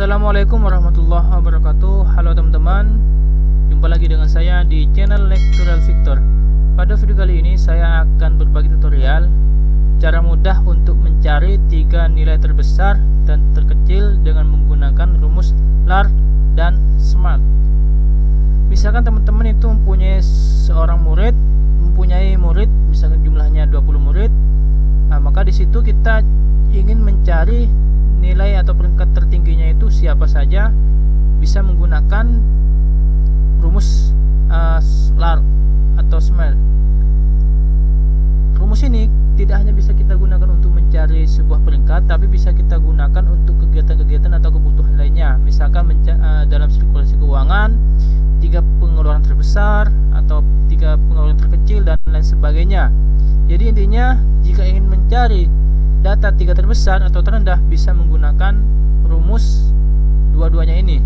Assalamualaikum warahmatullahi wabarakatuh. Halo teman-teman, jumpa lagi dengan saya di channel Lektural Victor. Pada video kali ini saya akan berbagi tutorial cara mudah untuk mencari 3 nilai terbesar dan terkecil dengan menggunakan rumus LAR dan SMART. Misalkan teman-teman itu mempunyai murid misalkan jumlahnya 20 murid. Maka di situ kita ingin mencari nilai atau peringkat tertingginya itu siapa saja, bisa menggunakan rumus LAR atau SMART. Rumus ini tidak hanya bisa kita gunakan untuk mencari sebuah peringkat, tapi bisa kita gunakan untuk kegiatan-kegiatan atau kebutuhan lainnya. Misalkan dalam sirkulasi keuangan, 3 pengeluaran terbesar atau 3 pengeluaran terkecil dan lain sebagainya. Jadi intinya, jika ingin mencari data 3 terbesar atau terendah, bisa menggunakan rumus dua-duanya ini.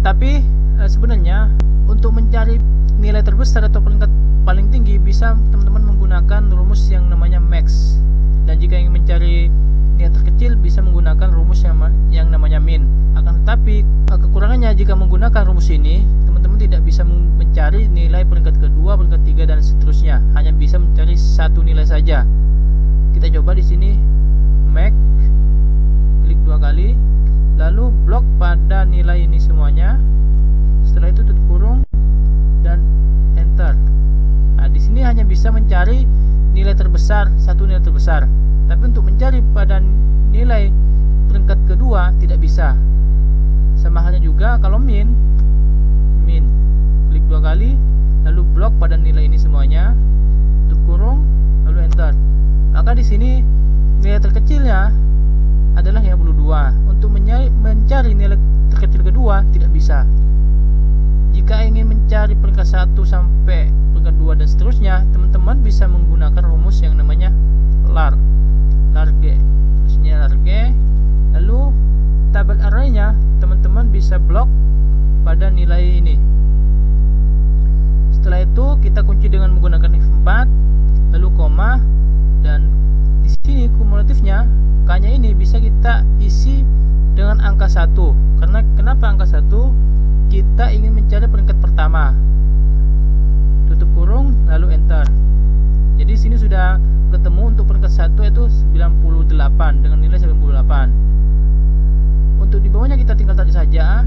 Tapi sebenarnya untuk mencari nilai terbesar atau peringkat paling tinggi, bisa teman-teman menggunakan rumus yang namanya max. Dan jika ingin mencari nilai terkecil, bisa menggunakan rumus yang namanya min. Akan tetapi kekurangannya jika menggunakan rumus ini, teman-teman tidak bisa mencari nilai peringkat kedua, peringkat 3 dan seterusnya. Hanya bisa mencari satu nilai saja. Kita coba di sini max, klik 2 kali, lalu blok pada nilai ini semuanya. Setelah itu tutup kurung dan enter. Di sini hanya bisa mencari nilai terbesar, satu nilai terbesar. Tapi untuk mencari pada nilai peringkat kedua tidak bisa. Sama halnya juga kalau min, klik 2 kali, lalu blok pada nilai ini semuanya, tutup kurung, lalu enter. Maka di sini nilai terkecilnya adalah 52. Untuk mencari nilai terkecil kedua tidak bisa. Jika ingin mencari peringkat 1 sampai peringkat 2 dan seterusnya, teman-teman bisa menggunakan rumus yang namanya LAR G. Terusnya LAR G. Lalu tabel arraynya teman-teman bisa blok pada nilai ini. Setelah itu kita kunci dengan menggunakan F4, lalu koma, dan di sini kumulatifnya K-nya ini bisa kita isi dengan angka 1. Karena kenapa angka 1? Kita ingin mencari peringkat pertama. Tutup kurung lalu enter. Jadi di sini sudah ketemu untuk peringkat 1 yaitu 98 dengan nilai 98. Untuk di bawahnya kita tinggal tarik saja.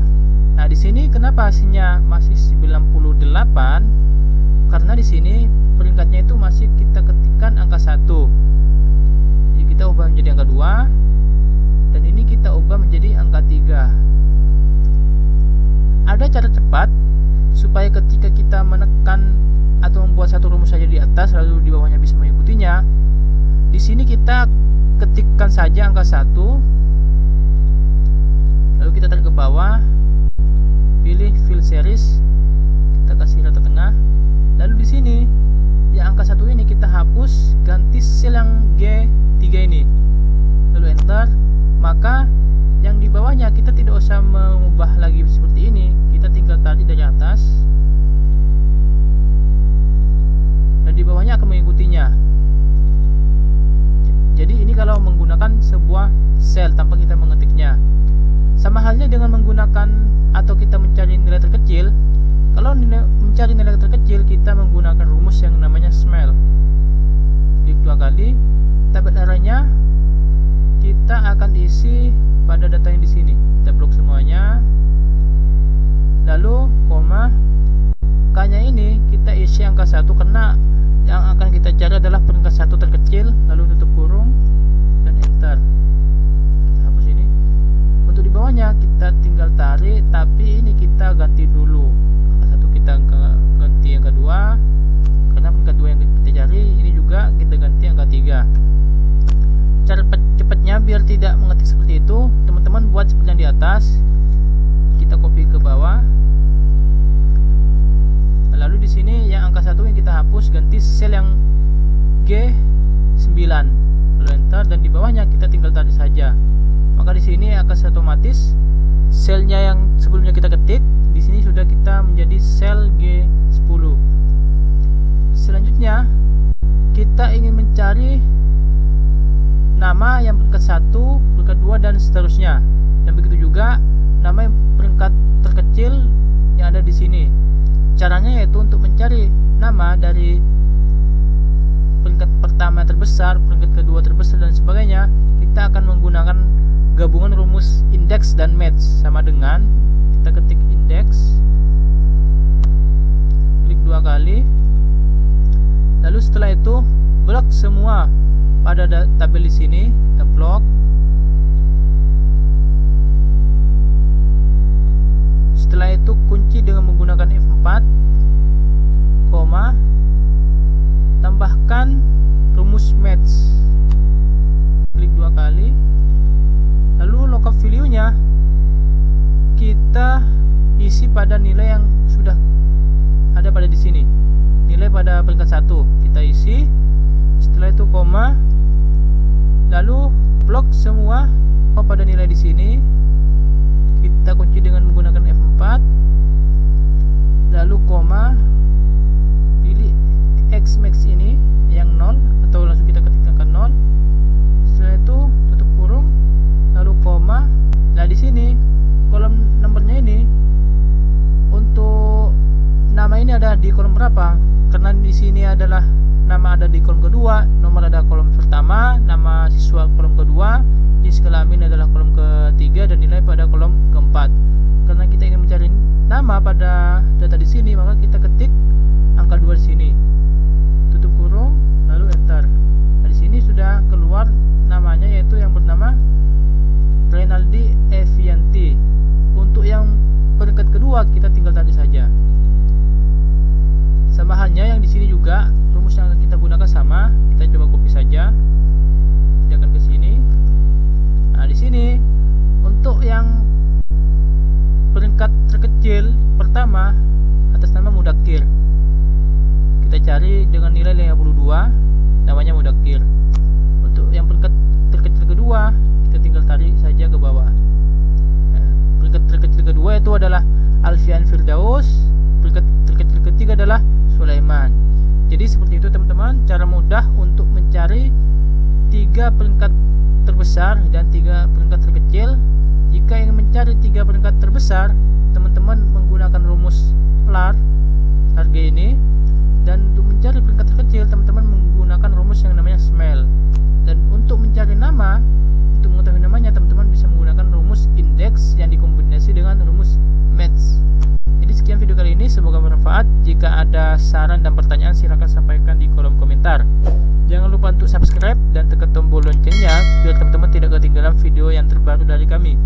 Nah, di sini kenapa hasilnya masih 98? Karena di sini peringkatnya itu masih kita ketikkan angka 1. Jadi kita ubah menjadi angka 2 dan ini kita ubah menjadi angka 3. Ada cara cepat supaya ketika kita menekan atau membuat satu rumus saja di atas lalu di bawahnya bisa mengikutinya. Di sini kita ketikkan saja angka 1, lalu kita tarik ke bawah, pilih fill series, kita kasih rata tengah. Lalu di sini yang angka 1 ini kita hapus, ganti sel yang G3 ini, lalu enter. Maka yang di bawahnya kita tidak usah mengubah lagi seperti ini, kita tinggal tarik dari atas dan di bawahnya akan mengikutinya. Jadi ini kalau menggunakan sebuah sel tanpa kita mengetiknya. Sama halnya dengan menggunakan atau kita mencari nilai terkecil. Kalau mencari nilai terkecil, kita menggunakan rumus yang namanya SMART. Klik 2 kali, tabel arraynya kita akan isi pada data yang di sini. Kita blok semuanya. Lalu koma, K-nya ini kita isi angka 1 karena yang akan kita cari adalah peringkat 1 terkecil. Lalu tutup kurung dan enter. Kita hapus ini. Untuk di bawahnya kita tinggal tarik, tapi ini kita ganti dulu. Angka 1 kita ganti angka 2 karena peringkat 2 yang kita cari. Ini juga kita ganti angka 3. Cara cepatnya biar tidak mengetik seperti itu, teman-teman buat seperti yang di atas. Kita copy ke bawah. Lalu di sini yang angka 1 yang kita hapus, ganti sel yang G9. Lalu enter dan di bawahnya kita tinggal tarik saja. Maka di sini akan otomatis selnya yang sebelumnya kita ketik di sini sudah kita menjadi sel G10. Selanjutnya kita ingin mencari nama yang peringkat 1, peringkat 2 dan seterusnya. Dan begitu juga nama yang peringkat terkecil yang ada di sini. Caranya yaitu untuk mencari nama dari peringkat pertama terbesar, peringkat kedua terbesar dan sebagainya, kita akan menggunakan gabungan rumus index dan match. Sama dengan kita ketik index, klik 2 kali, lalu setelah itu blok semua pada tabel di sini, kita blok. Setelah itu kunci dengan menggunakan F4, koma, tambahkan rumus match, klik 2 kali, lalu lookup value-nya kita isi pada nilai yang sudah ada pada di sini. Nilai pada peringkat 1 kita isi. Setelah itu koma, lalu blok semua pada nilai di sini. Kita kunci dengan menggunakan F4, lalu koma, pilih X max ini yang 0 atau langsung kita ketikkan 0. Setelah itu tutup kurung, lalu koma. Nah di sini kolom nomornya ini, untuk nama ini ada di kolom berapa? Karena di sini adalah nama ada di kolom kedua, nomor ada kolom pertama, nama siswa kolom kedua, jenis kelamin adalah kolom ketiga, dan nilai pada kolom keempat. Karena kita ingin mencari nama pada data di sini, maka kita ketik angka 2 di sini. Tutup kurung, lalu enter. Nah, di sini sudah keluar namanya, yaitu yang bernama Renaldi Evianti. Untuk yang peringkat kedua kita tinggal tadi saja. Sama halnya yang di sini juga rumus yang kita gunakan sama. Kita coba copy saja, pindahkan ke sini. Nah di sini untuk yang peringkat terkecil pertama atas nama Mudakir, kita cari dengan nilai 52, namanya Mudakir. Untuk yang peringkat terkecil kedua kita tinggal tarik saja ke bawah. Peringkat terkecil kedua itu adalah Alfian Firdaus. Peringkat terkecil ketiga adalah Sulaiman. Jadi seperti itu teman-teman, cara mudah untuk mencari 3 peringkat terbesar dan 3 peringkat terkecil. Jika ingin mencari 3 peringkat terbesar, teman-teman menggunakan rumus LAR, harga ini. Dan untuk mencari peringkat terkecil, teman-teman menggunakan rumus yang namanya SMAIL. Dan untuk mencari nama, untuk mengetahui namanya, teman-teman bisa menggunakan rumus index yang dikombinasi dengan rumus match. Jadi sekian video kali ini, semoga bermanfaat. Jika ada saran dan pertanyaan, silahkan sampaikan di kolom komentar. Jangan lupa untuk subscribe dan tekan tombol loncengnya biar teman-teman tidak ketinggalan video yang terbaru dari kami.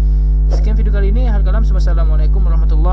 Sekian video kali ini, Hargalam. Wassalamualaikum warahmatullahi wabarakatuh.